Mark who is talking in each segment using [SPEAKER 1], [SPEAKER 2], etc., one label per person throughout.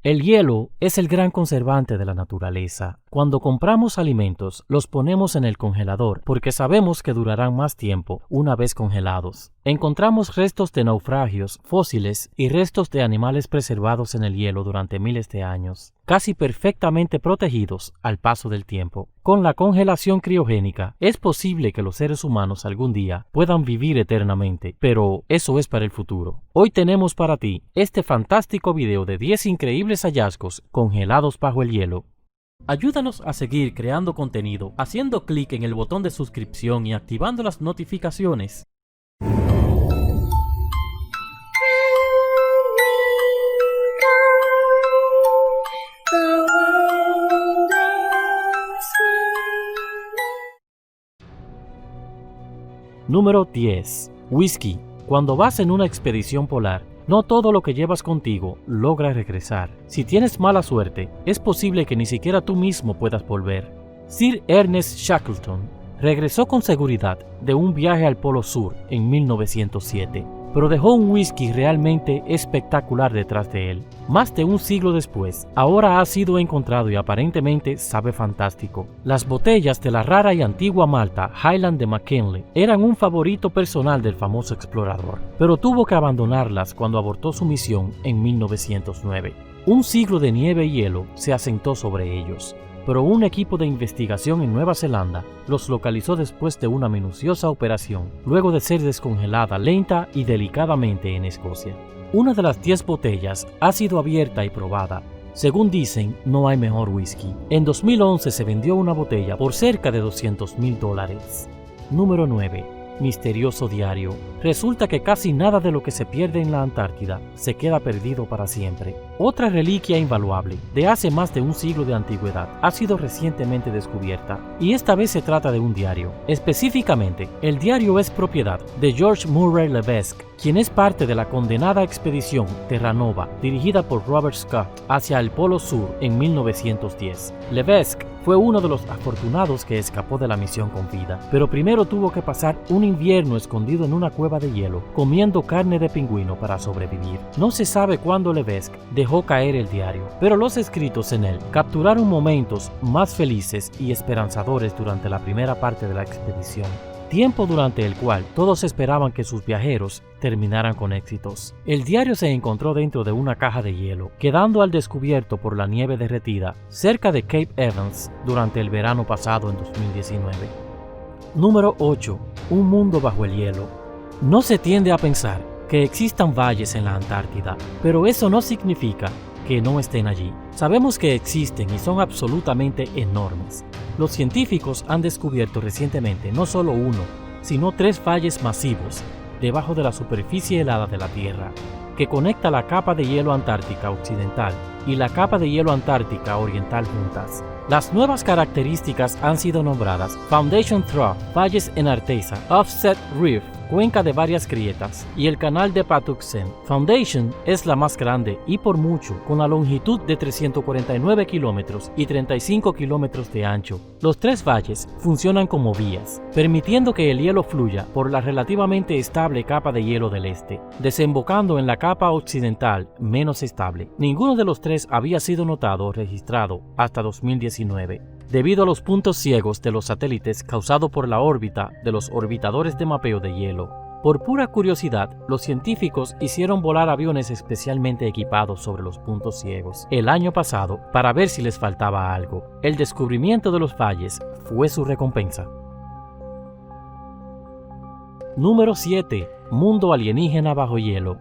[SPEAKER 1] El hielo es el gran conservante de la naturaleza. Cuando compramos alimentos, los ponemos en el congelador porque sabemos que durarán más tiempo una vez congelados. Encontramos restos de naufragios, fósiles y restos de animales preservados en el hielo durante miles de años, casi perfectamente protegidos al paso del tiempo. Con la congelación criogénica, es posible que los seres humanos algún día puedan vivir eternamente, pero eso es para el futuro. Hoy tenemos para ti este fantástico video de 10 increíbles hallazgos congelados bajo el hielo. Ayúdanos a seguir creando contenido haciendo clic en el botón de suscripción y activando las notificaciones. Número 10. Whisky. Cuando vas en una expedición polar, no todo lo que llevas contigo logra regresar. Si tienes mala suerte, es posible que ni siquiera tú mismo puedas volver. Sir Ernest Shackleton regresó con seguridad de un viaje al Polo Sur en 1907, pero dejó un whisky realmente espectacular detrás de él. Más de un siglo después, ahora ha sido encontrado y aparentemente sabe fantástico. Las botellas de la rara y antigua malta Highland de McKinley eran un favorito personal del famoso explorador, pero tuvo que abandonarlas cuando abortó su misión en 1909. Un siglo de nieve y hielo se asentó sobre ellos, pero un equipo de investigación en Nueva Zelanda los localizó después de una minuciosa operación, luego de ser descongelada lenta y delicadamente en Escocia. Una de las 10 botellas ha sido abierta y probada. Según dicen, no hay mejor whisky. En 2011 se vendió una botella por cerca de $200,000. Número 9. Misterioso diario. Resulta que casi nada de lo que se pierde en la Antártida se queda perdido para siempre. Otra reliquia invaluable de hace más de un siglo de antigüedad ha sido recientemente descubierta, y esta vez se trata de un diario. Específicamente, el diario es propiedad de George Murray Levesque, quien es parte de la condenada expedición Terra Nova dirigida por Robert Scott hacia el Polo Sur en 1910. Levesque fue uno de los afortunados que escapó de la misión con vida, pero primero tuvo que pasar un invierno escondido en una cueva de hielo, comiendo carne de pingüino para sobrevivir. No se sabe cuándo Levesque dejó caer el diario, pero los escritos en él capturaron momentos más felices y esperanzadores durante la primera parte de la expedición, tiempo durante el cual todos esperaban que sus viajeros terminaran con éxitos. El diario se encontró dentro de una caja de hielo, quedando al descubierto por la nieve derretida cerca de Cape Evans durante el verano pasado en 2019. Número 8. Un mundo bajo el hielo. No se tiende a pensar que existan valles en la Antártida, pero eso no significa que no estén allí. Sabemos que existen y son absolutamente enormes. Los científicos han descubierto recientemente no solo uno, sino 3 valles masivos debajo de la superficie helada de la Tierra, que conecta la capa de hielo antártica occidental y la capa de hielo antártica oriental juntas. Las nuevas características han sido nombradas Foundation Trough, valles en Artesa, Offset Reef, cuenca de varias grietas, y el canal de Patuxent. Foundation es la más grande y por mucho, con la longitud de 349 kilómetros y 35 kilómetros de ancho. Los 3 valles funcionan como vías, permitiendo que el hielo fluya por la relativamente estable capa de hielo del este, desembocando en la capa occidental menos estable. Ninguno de los 3 había sido notado o registrado hasta 2019. Debido a los puntos ciegos de los satélites causado por la órbita de los orbitadores de mapeo de hielo. Por pura curiosidad, los científicos hicieron volar aviones especialmente equipados sobre los puntos ciegos el año pasado para ver si les faltaba algo. El descubrimiento de los valles fue su recompensa. Número 7. Mundo alienígena bajo hielo.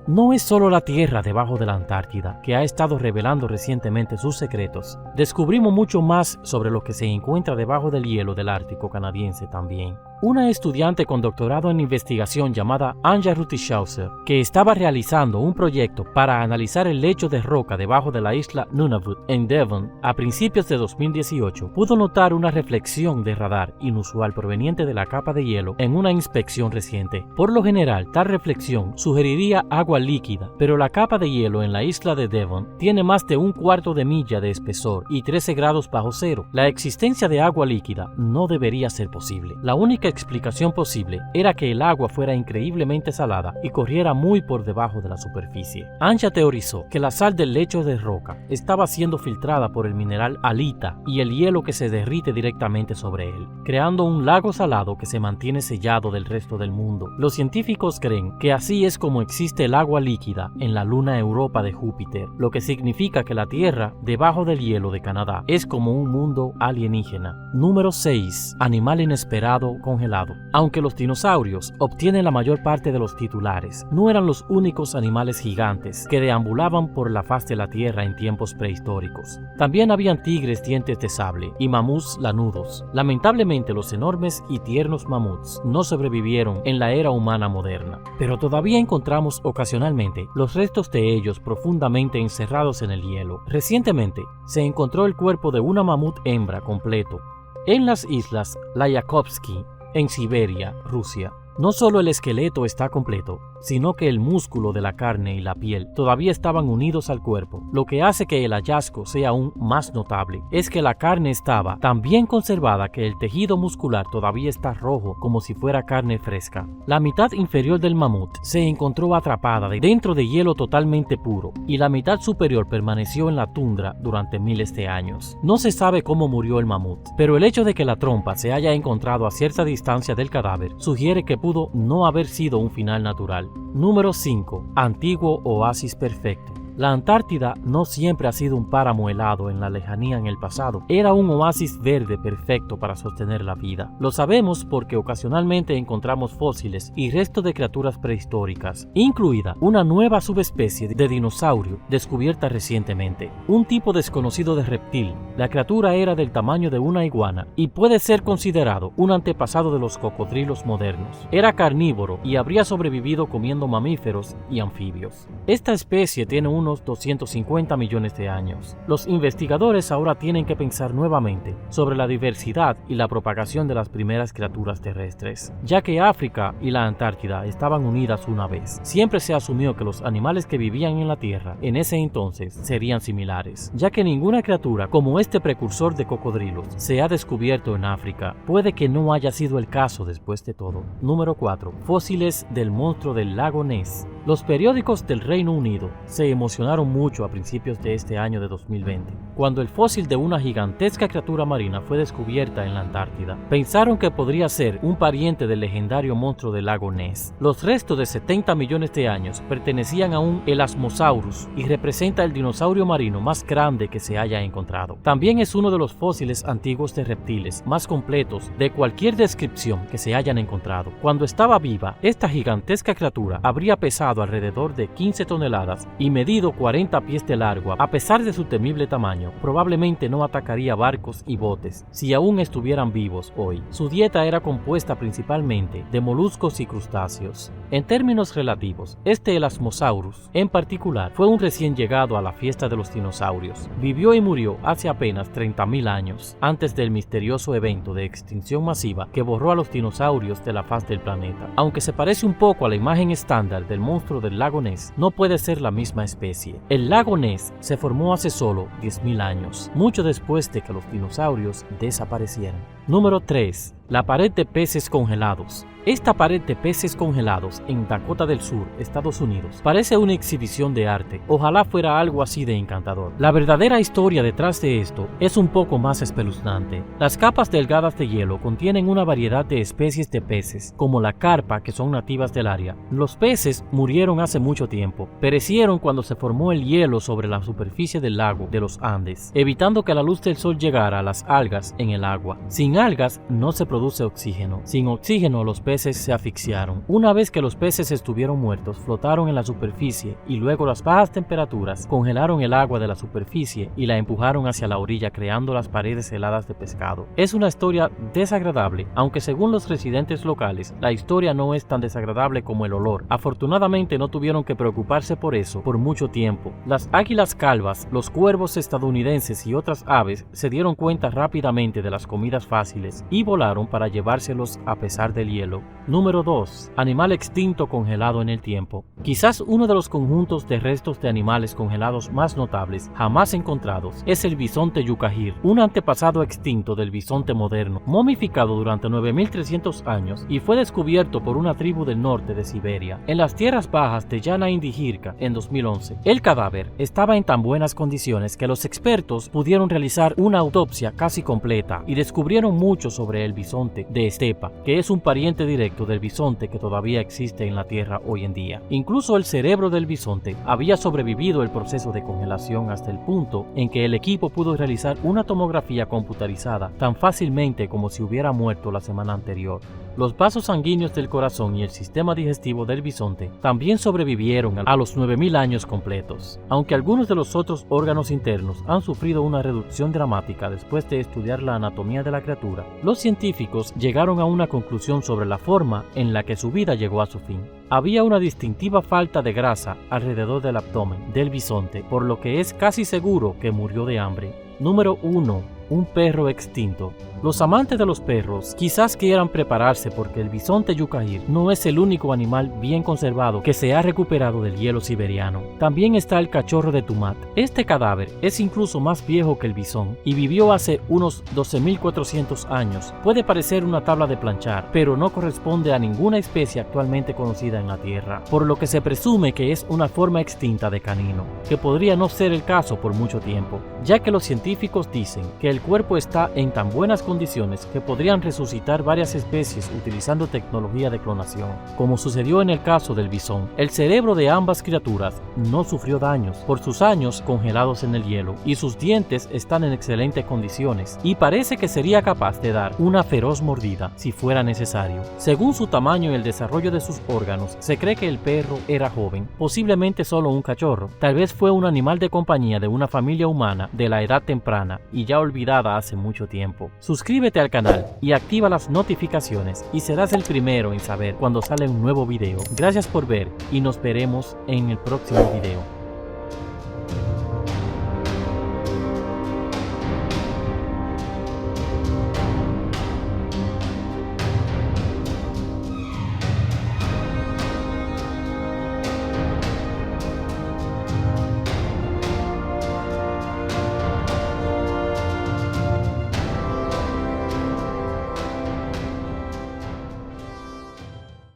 [SPEAKER 1] No es solo la Tierra debajo de la Antártida que ha estado revelando recientemente sus secretos. Descubrimos mucho más sobre lo que se encuentra debajo del hielo del Ártico canadiense también. Una estudiante con doctorado en investigación llamada Anja Rutischausser, que estaba realizando un proyecto para analizar el lecho de roca debajo de la isla Nunavut en Devon a principios de 2018, pudo notar una reflexión de radar inusual proveniente de la capa de hielo en una inspección reciente. Por lo general, tal reflexión sugeriría agua agua líquida, pero la capa de hielo en la isla de Devon tiene más de un cuarto de milla de espesor y 13 grados bajo cero. La existencia de agua líquida no debería ser posible. La única explicación posible era que el agua fuera increíblemente salada y corriera muy por debajo de la superficie. Anja teorizó que la sal del lecho de roca estaba siendo filtrada por el mineral halita y el hielo que se derrite directamente sobre él, creando un lago salado que se mantiene sellado del resto del mundo. Los científicos creen que así es como existe el agua líquida en la luna Europa de Júpiter, lo que significa que la Tierra, debajo del hielo de Canadá, es como un mundo alienígena. Número 6. Animal inesperado congelado. Aunque los dinosaurios obtienen la mayor parte de los titulares, no eran los únicos animales gigantes que deambulaban por la faz de la Tierra en tiempos prehistóricos. También habían tigres dientes de sable y mamuts lanudos. Lamentablemente, los enormes y tiernos mamuts no sobrevivieron en la era humana moderna, pero todavía encontramos ocasionalmente los restos de ellos profundamente encerrados en el hielo. Recientemente se encontró el cuerpo de una mamut hembra completo en las islas Layakovsky, en Siberia, Rusia. No solo el esqueleto está completo, sino que el músculo de la carne y la piel todavía estaban unidos al cuerpo. Lo que hace que el hallazgo sea aún más notable es que la carne estaba tan bien conservada que el tejido muscular todavía está rojo como si fuera carne fresca. La mitad inferior del mamut se encontró atrapada dentro de hielo totalmente puro y la mitad superior permaneció en la tundra durante miles de años. No se sabe cómo murió el mamut, pero el hecho de que la trompa se haya encontrado a cierta distancia del cadáver sugiere que pudo no haber sido un final natural. Número 5. Antiguo oasis perfecto. La Antártida no siempre ha sido un páramo helado en la lejanía en el pasado. Era un oasis verde perfecto para sostener la vida. Lo sabemos porque ocasionalmente encontramos fósiles y restos de criaturas prehistóricas, incluida una nueva subespecie de dinosaurio descubierta recientemente. Un tipo desconocido de reptil. La criatura era del tamaño de una iguana y puede ser considerado un antepasado de los cocodrilos modernos. Era carnívoro y habría sobrevivido comiendo mamíferos y anfibios. Esta especie tiene unos 250 millones de años. Los investigadores ahora tienen que pensar nuevamente sobre la diversidad y la propagación de las primeras criaturas terrestres, ya que África y la Antártida estaban unidas una vez. Siempre se asumió que los animales que vivían en la Tierra en ese entonces serían similares, ya que ninguna criatura como este precursor de cocodrilos se ha descubierto en África. Puede que no haya sido el caso después de todo. Número 4. Fósiles del monstruo del lago Ness. Los periódicos del Reino Unido se emocionaron mucho a principios de este año de 2020, cuando el fósil de una gigantesca criatura marina fue descubierta en la Antártida. Pensaron que podría ser un pariente del legendario monstruo del lago Ness. Los restos de 70 millones de años pertenecían a un Elasmosaurus y representa el dinosaurio marino más grande que se haya encontrado. También es uno de los fósiles antiguos de reptiles más completos de cualquier descripción que se hayan encontrado. Cuando estaba viva, esta gigantesca criatura habría pesado alrededor de 15 toneladas y medido 40 pies de largo. A pesar de su temible tamaño, probablemente no atacaría barcos y botes si aún estuvieran vivos hoy. Su dieta era compuesta principalmente de moluscos y crustáceos. En términos relativos, este Elasmosaurus en particular fue un recién llegado a la fiesta de los dinosaurios. Vivió y murió hace apenas 30.000 años, antes del misterioso evento de extinción masiva que borró a los dinosaurios de la faz del planeta. Aunque se parece un poco a la imagen estándar del monstruo del lago Ness, no puede ser la misma especie. El lago Ness se formó hace solo 10.000 años, mucho después de que los dinosaurios desaparecieran. Número 3. La pared de peces congelados. Esta pared de peces congelados en Dakota del Sur, Estados Unidos, parece una exhibición de arte. Ojalá fuera algo así de encantador. La verdadera historia detrás de esto es un poco más espeluznante. Las capas delgadas de hielo contienen una variedad de especies de peces, como la carpa, que son nativas del área. Los peces murieron hace mucho tiempo. Perecieron cuando se formó el hielo sobre la superficie del lago de los Andes, evitando que la luz del sol llegara a las algas en el agua. Sin algas no se produce oxígeno. Sin oxígeno los peces se asfixiaron. Una vez que los peces estuvieron muertos, flotaron en la superficie y luego las bajas temperaturas congelaron el agua de la superficie y la empujaron hacia la orilla, creando las paredes heladas de pescado. Es una historia desagradable, aunque según los residentes locales, la historia no es tan desagradable como el olor. Afortunadamente no tuvieron que preocuparse por eso por mucho tiempo. Las águilas calvas, los cuervos estadounidenses y otras aves se dieron cuenta rápidamente de las comidas fáciles y volaron para llevárselos a pesar del hielo. Número 2. Animal extinto congelado en el tiempo. Quizás uno de los conjuntos de restos de animales congelados más notables jamás encontrados es el bisonte Yukagir, un antepasado extinto del bisonte moderno, momificado durante 9300 años y fue descubierto por una tribu del norte de Siberia, en las tierras bajas de Yana Indigirka en 2011. El cadáver estaba en tan buenas condiciones que los expertos pudieron realizar una autopsia casi completa y descubrieron mucho sobre el bisonte de estepa, que es un pariente directo del bisonte que todavía existe en la Tierra hoy en día. Incluso el cerebro del bisonte había sobrevivido el proceso de congelación hasta el punto en que el equipo pudo realizar una tomografía computarizada tan fácilmente como si hubiera muerto la semana anterior. Los vasos sanguíneos del corazón y el sistema digestivo del bisonte también sobrevivieron a los 9000 años completos. Aunque algunos de los otros órganos internos han sufrido una reducción dramática después de estudiar la anatomía de la criatura, los científicos llegaron a una conclusión sobre la forma en la que su vida llegó a su fin. Había una distintiva falta de grasa alrededor del abdomen del bisonte, por lo que es casi seguro que murió de hambre. Número 1. Un perro extinto. Los amantes de los perros quizás quieran prepararse porque el bisonte Yukagir no es el único animal bien conservado que se ha recuperado del hielo siberiano. También está el cachorro de Tumat. Este cadáver es incluso más viejo que el bisón y vivió hace unos 12.400 años. Puede parecer una tabla de planchar, pero no corresponde a ninguna especie actualmente conocida en la Tierra, por lo que se presume que es una forma extinta de canino, que podría no ser el caso por mucho tiempo, ya que los científicos dicen que el cuerpo está en tan buenas condiciones que podrían resucitar varias especies utilizando tecnología de clonación. Como sucedió en el caso del bisón, el cerebro de ambas criaturas no sufrió daños por sus años congelados en el hielo y sus dientes están en excelentes condiciones y parece que sería capaz de dar una feroz mordida si fuera necesario. Según su tamaño y el desarrollo de sus órganos, se cree que el perro era joven, posiblemente solo un cachorro. Tal vez fue un animal de compañía de una familia humana de la edad temprana y ya olvidada hace mucho tiempo. Suscríbete al canal y activa las notificaciones y serás el primero en saber cuando sale un nuevo video. Gracias por ver y nos veremos en el próximo video.